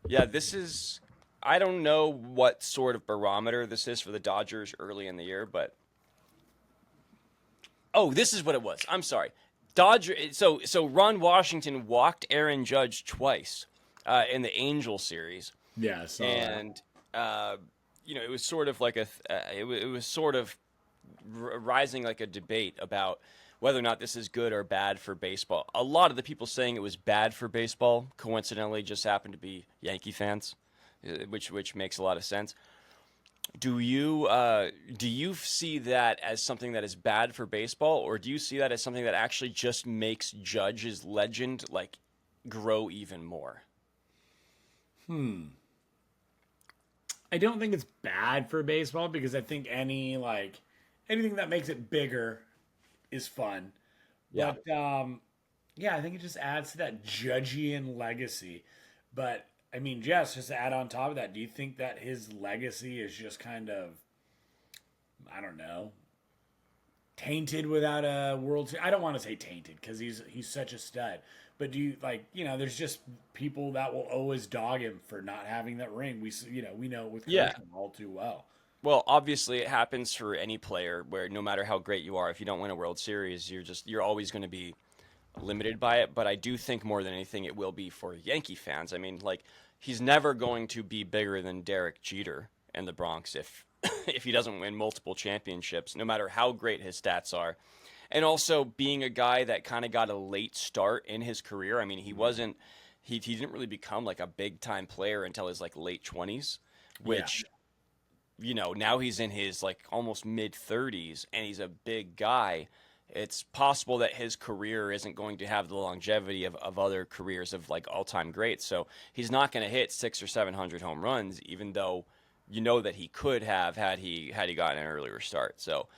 yeah, this is. I don't know what sort of barometer this is for the Dodgers early in the year, but oh, this is what it was. I'm sorry, Dodger. So Ron Washington walked Aaron Judge twice in the Angel series, Yeah, I saw that. and it was sort of like it was sort of rising like a debate about whether or not this is good or bad for baseball. A lot of the people saying it was bad for baseball, coincidentally, just happened to be Yankee fans, which makes a lot of sense. Do you see that as something that is bad for baseball, or do you see that as something that actually just makes Judge's legend like grow even more? I don't think it's bad for baseball because I think anything that makes it bigger is fun. Yeah. But yeah, I think it just adds to that Judgian legacy. But I mean, Jess, just to add on top of that, do you think that his legacy is just kind of, I don't know, tainted without a World Series? I don't want to say tainted because he's such a stud. But do you there's just people that will always dog him for not having that ring. We know with Yeah. Kershaw all too well. Well, obviously, it happens for any player where no matter how great you are, if you don't win a World Series, you're always going to be limited by it. But I do think more than anything, it will be for Yankee fans. I mean, like he's never going to be bigger than Derek Jeter in the Bronx if if he doesn't win multiple championships, no matter how great his stats are. And also being a guy that kind of got a late start in his career. I mean, he didn't really become like a big time player until his like late 20s, which now he's in his like almost mid 30s and he's a big guy. It's possible that his career isn't going to have the longevity of other careers of like all-time greats. So he's not going to hit 600 or 700 home runs, even though that he could have had he gotten an earlier start. So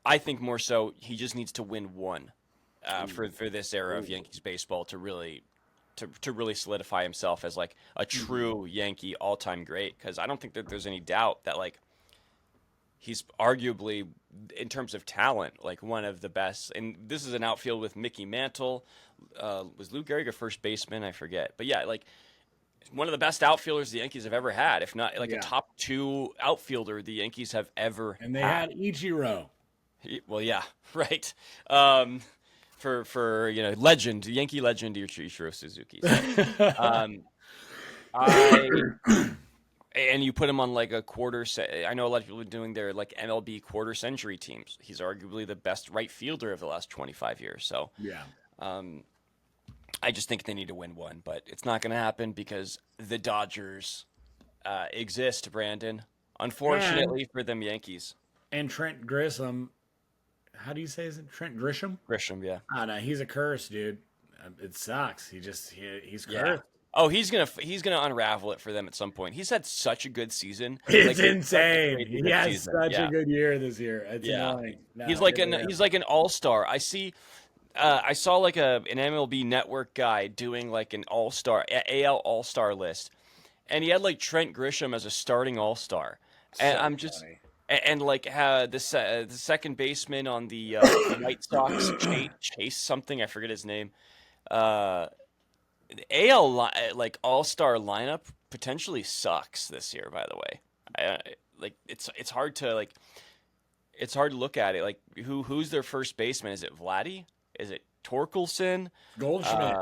I think more so he just needs to win one for this era of Yankees baseball to really solidify himself as like a true Yankee all-time great. Because I don't think that there's any doubt that like he's arguably, in terms of talent, like one of the best. And this is an outfield with Mickey Mantle. Was Lou Gehrig a first baseman? I forget. But yeah, like one of the best outfilders the Yankees have ever had, if not like a top 2 outfielder the Yankees have ever And they had. had Ichiro. Well, yeah, right. For legend, Yankee legend Ichiro Suzuki. So, I and you put him on like a I know a lot of people are doing their like MLB quarter century teams. He's arguably the best right fielder of the last 25 years. So Yeah. I just think they need to win one, but it's not going to happen because the Dodgers exist, Brandon. Unfortunately for them Yankees. And Trent Grisham. How do you say it? Trent Grisham? Grisham, yeah. Oh no, he's a curse, dude. It sucks. He's cursed. Yeah. Oh, he's gonna unravel it for them at some point. He's had such a good season. It's Like, insane. crazy He good has season. such Yeah. a good year this year. It's Yeah. annoying. No, He's like it really he's like an all-star. I saw like an MLB Network guy doing like an all-star AL all-star list, and he had like Trent Grisham as a starting all-star, and so I'm just funny. and like the second baseman on the White Sox, Chase something, I forget his name. The like all-star lineup potentially sucks this year. By the way, like it's hard to like. It's hard to look at it. Like who's their first baseman? Is it Vladdy? Is it Torkelson? Goldschmidt.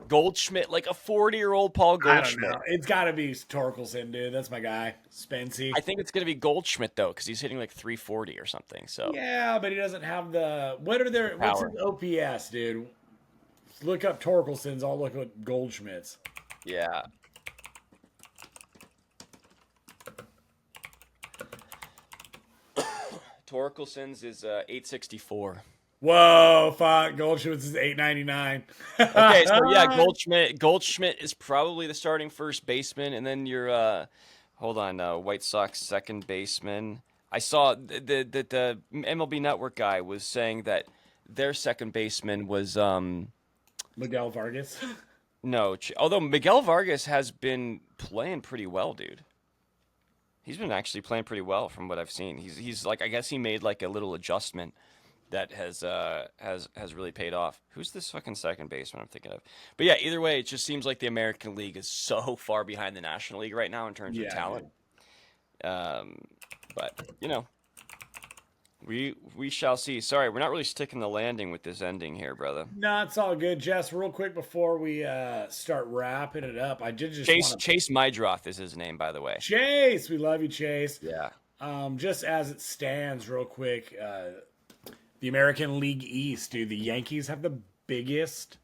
Goldschmidt, like a 40-year-old Paul I don't Goldschmidt. know. It's got to be Torkelson, dude. That's my guy. Spency. I think it's going to be Goldschmidt, though, because he's hitting like 340 or something. So Yeah, but he doesn't have the. What's power. his OPS, dude? Look up Torkelson's. I'll look at Goldschmidt's. Yeah. Torkelson's is 864. Whoa, fuck. Goldschmidt's is $8.99. Okay, so yeah, Goldschmidt is probably the starting first baseman, and then your hold on, White Sox second baseman. I saw the MLB Network guy was saying that their second baseman was Miguel Vargas. no, although Miguel Vargas has been playing pretty well, dude. He's been actually playing pretty well from what I've seen. He's like, I guess he made like a little adjustment that has really paid off. Who's this fucking second baseman I'm thinking of? But yeah, either way, it just seems like the American League is so far behind the National League right now in terms of talent. But you know, we shall see. Sorry, we're not really sticking the landing with this ending here, brother. No, it's all good, Jess. Real quick before we start wrapping it up, I did just Chase Mydroth is his name, by the way. Chase, we love you, Chase. Yeah. Just as it stands, real quick, the American League East, dude. The Yankees have the biggest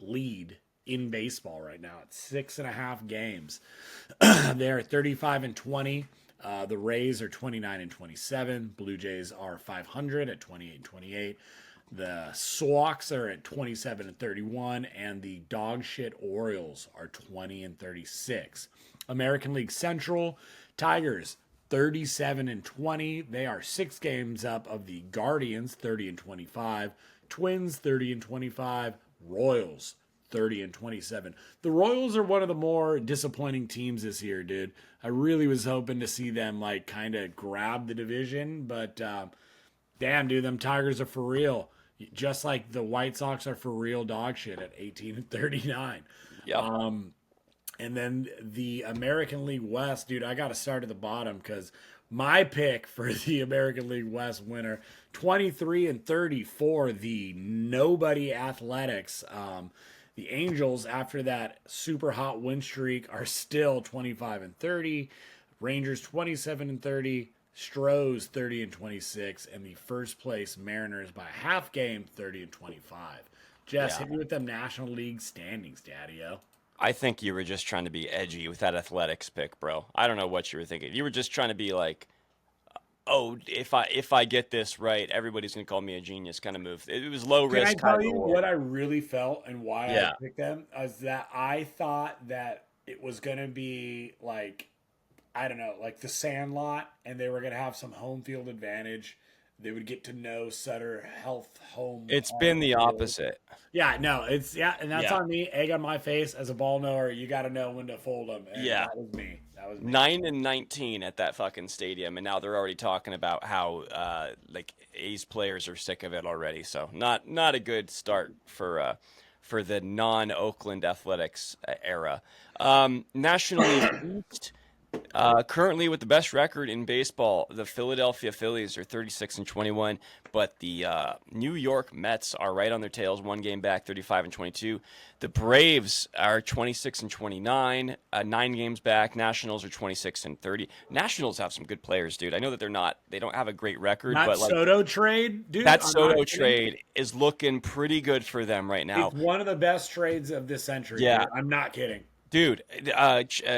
lead in baseball right now. It's 6.5 games. They're 35-20. The Rays are 29-27. Blue Jays are 500 at 28-28. The Sox are at 27-31, and the dog shit Orioles are 20-36. American League Central, Tigers 37-20. They are 6 games up of the Guardians 30-25. Twins 30-25. Royals 30-27. The Royals are one of the more disappointing teams this year, dude. I really was hoping to see them like kind of grab the division, but damn, dude, them Tigers are for real. Just like the White Sox are for real dog shit at 18-39. Yeah. And then the American League West, dude, I got to start at the bottom because my pick for the American League West winner, 23-30 for the Nobody Athletics. The Angels, after that super hot win streak, are still 25-30. Rangers 27-30. Stros 30-26, and the first place Mariners by a half game 30-25. Jess, hit me with them National League standings, Daddy-o. I think you were just trying to be edgy with that Athletics pick, bro. I don't know what you were thinking. You were just trying to be like, oh, if I get this right, everybody's gonna call me a genius kind of move. It was low risk. Can I tell you what I really felt and why Yeah. I picked them? Is that I thought that it was gonna be like, I don't know, like the Sandlot, and they were gonna have some home field advantage. They would get to know Sutter Health home. It's been the opposite. Yeah, no, and that's Yeah. on me. Egg on my face as a ball knower. You got to know when to fold them. And Yeah. that was me. 9-19 at that fucking stadium, and now they're already talking about how like A's players are sick of it already. So not a good start for the non-Oakland Athletics era. National League East. Currently, with the best record in baseball, the Philadelphia Phillies are 36-21, but the New York Mets are right on their tails, 1 game back, 35-22. The Braves are 26-29, 9 games back. Nationals are 26-30. Nationals have some good players, dude. I know that they don't have a great record, but like Soto trade, dude. that Soto trade is looking pretty good for them right now. It's one of the best trades of this century. Yeah. Dude. I'm not kidding. Dude,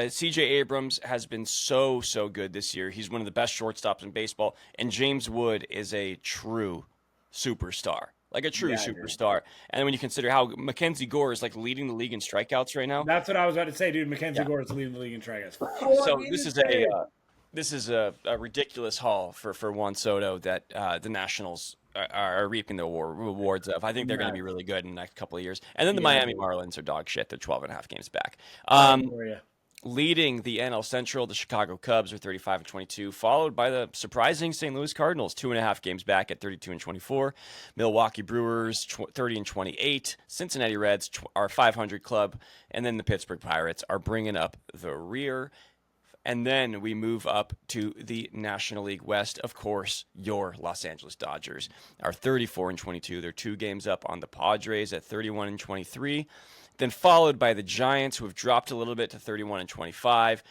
C.J. Abrams has been so good this year. He's one of the best shortstops in baseball, and James Wood is a true superstar, like a true superstar. And when you consider how Mackenzie Gore is like leading the league in strikeouts right now, That's what I was about to say, dude. Mackenzie Gore is leading the league in strikeouts. so this is a ridiculous haul for Juan Soto that the Nationals are reaping the rewards of. I think they're going to be really good in the next couple of years. And then the Miami Marlins are dog shit. They're 12.5 games back. Leading the NL Central, the Chicago Cubs are 35-22, followed by the surprising St. Louis Cardinals, 2.5 games back at 32-24. Milwaukee Brewers 30-28. Cincinnati Reds are 500 club, and then the Pittsburgh Pirates are bringing up the rear. And then we move up to the National League West. Of course, your Los Angeles Dodgers are 34-22. They're 2 games up on the Padres at 31-23. Then followed by the Giants, who have dropped a little bit to 31-25.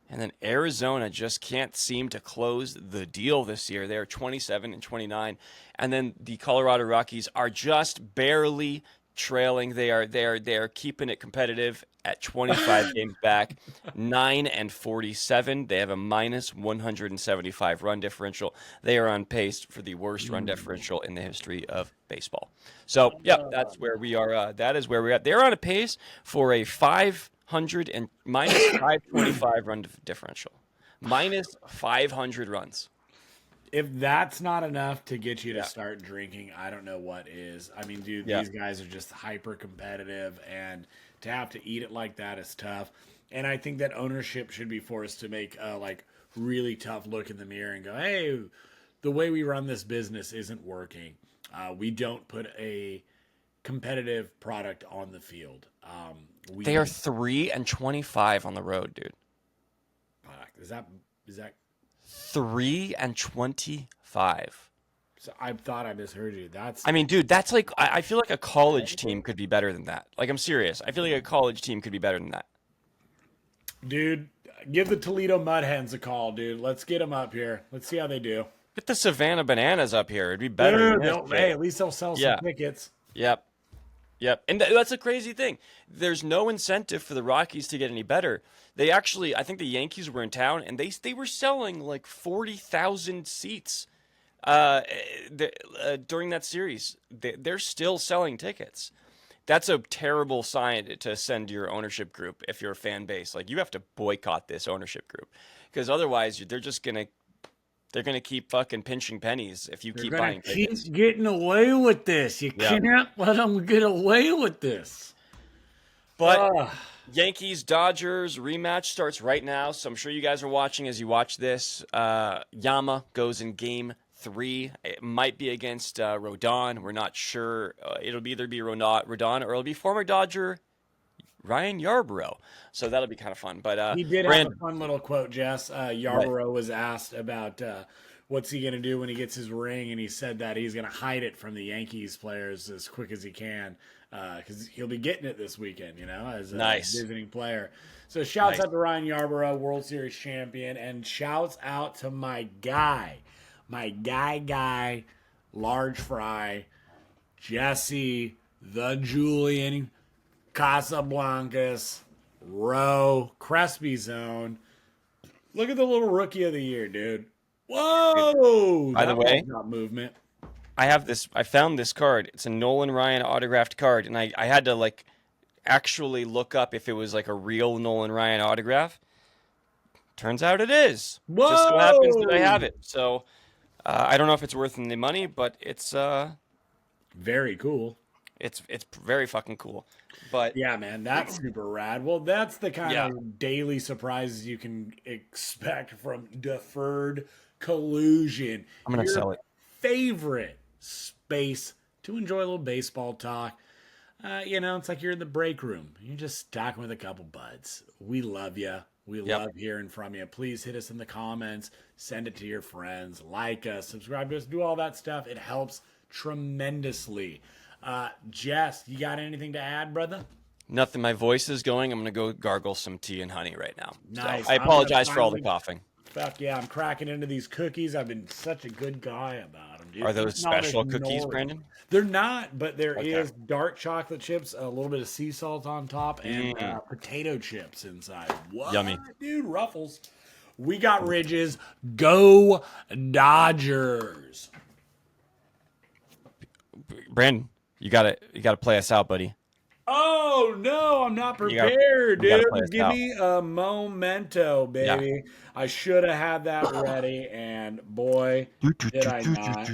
And then Arizona just can't seem to close the deal this year. They're 27-29. And then the Colorado Rockies are just barely trailing. They are keeping it competitive at 25 games back, 9-47. They have a minus 175 run differential. They are on pace for the worst run differential in the history of baseball. So, yeah, that's where we are. That is where we're at. They're on a pace for a 500 and minus 525 run differential, minus 500 runs. If that's not enough to get you to start drinking, I don't know what is. I mean, dude, these guys are just hyper competitive, and to have to eat it like that is tough. And I think that ownership should be forced to make a really tough look in the mirror and go, hey, the way we run this business isn't working. We don't put a competitive product on the field. They are 3-25 on the road, dude. Is that 3-25? So I thought I misheard you. I mean, dude, that's like, I feel like a college team could be better than that. Like, I'm serious. I feel like a college team could be better than that. Dude, give the Toledo Mud Hens a call, dude. Let's get them up here. Let's see how they do. Get the Savannah Bananas up here. It'd be better. Hey, at least they'll sell some tickets. Yep. And that's a crazy thing. There's no incentive for the Rockies to get any better. They actually, I think the Yankees were in town, and they were selling like 40,000 seats during that series. They're still selling tickets. That's a terrible sign to send your ownership group if you're a fan base. Like, you have to boycott this ownership group, because otherwise they're gonna keep fucking pinching pennies if you keep buying tickets. Keep getting away with this. You can't let them get away with this. But Yankees Dodgers rematch starts right now, so I'm sure you guys are watching as you watch this. Yama goes in Game 3. It might be against Rodon. We're not sure. It'll either be Rodon or it'll be former Dodger Ryan Yarbrough. So that'll be kind of fun. But he did have a fun little quote, Jess. Yarbrough was asked about what's he going to do when he gets his ring, and he said that he's going to hide it from the Yankees players as quick as he can because he'll be getting it this weekend, as a visiting player. So shouts out to Ryan Yarbrough, World Series champion, and shouts out to my guy, Large Fry, Jesse, the Julian, Casablancas, Rowe, Crespi Zone. Look at the little rookie of the year, dude. Whoa! By the way, movement. I found this card. It's a Nolan Ryan autographed card, and I had to actually look up if it was like a real Nolan Ryan autograph. Turns out it is. Whoa! Just so happens that I have it. So I don't know if it's worth the money, but it's very cool. It's very fucking cool. But yeah, man, that's super rad. Well, that's the kind of daily surprises you can expect from Deferred Collusion. I'm gonna sell it. Favorite space to enjoy a little baseball talk. It's like you're in the break room. You're just talking with a couple buds. We love you. We love hearing from you. Please hit us in the comments. Send it to your friends. Like us. Subscribe to us. Do all that stuff. It helps tremendously. Jess, you got anything to add, brother? Nothing. My voice is going. I'm going to go gargle some tea and honey right now. Nice. So I apologize for all the coughing. Fuck yeah, I'm cracking into these cookies. I've been such a good guy about them, dude. Are those special cookies, Brandon? They're not, but there is dark chocolate chips, a little bit of sea salt on top, and potato chips inside. What? Yummy. Dude, Ruffles. We got Ridges. Go Dodgers. Brandon, you gotta play us out, buddy. Oh no, I'm not prepared, dude. Give me a memento, baby. Yeah. I should have had that ready, and boy, did I not.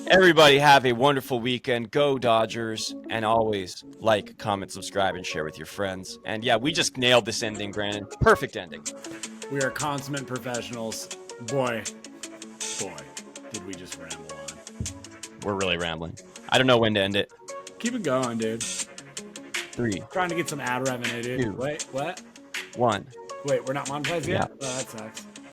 Everybody have a wonderful weekend. Go Dodgers. And always like, comment, subscribe, and share with your friends. And yeah, we just nailed this ending, Brandon. Perfect ending. We are consummate professionals. Boy, did we just ramble on. We're really rambling. I don't know when to end it. Keep it going, dude. 3, Trying to get some ad revenue, dude. 2, Wait, what? 1. Wait, we're not monetized yet? Yeah. Oh, that sucks.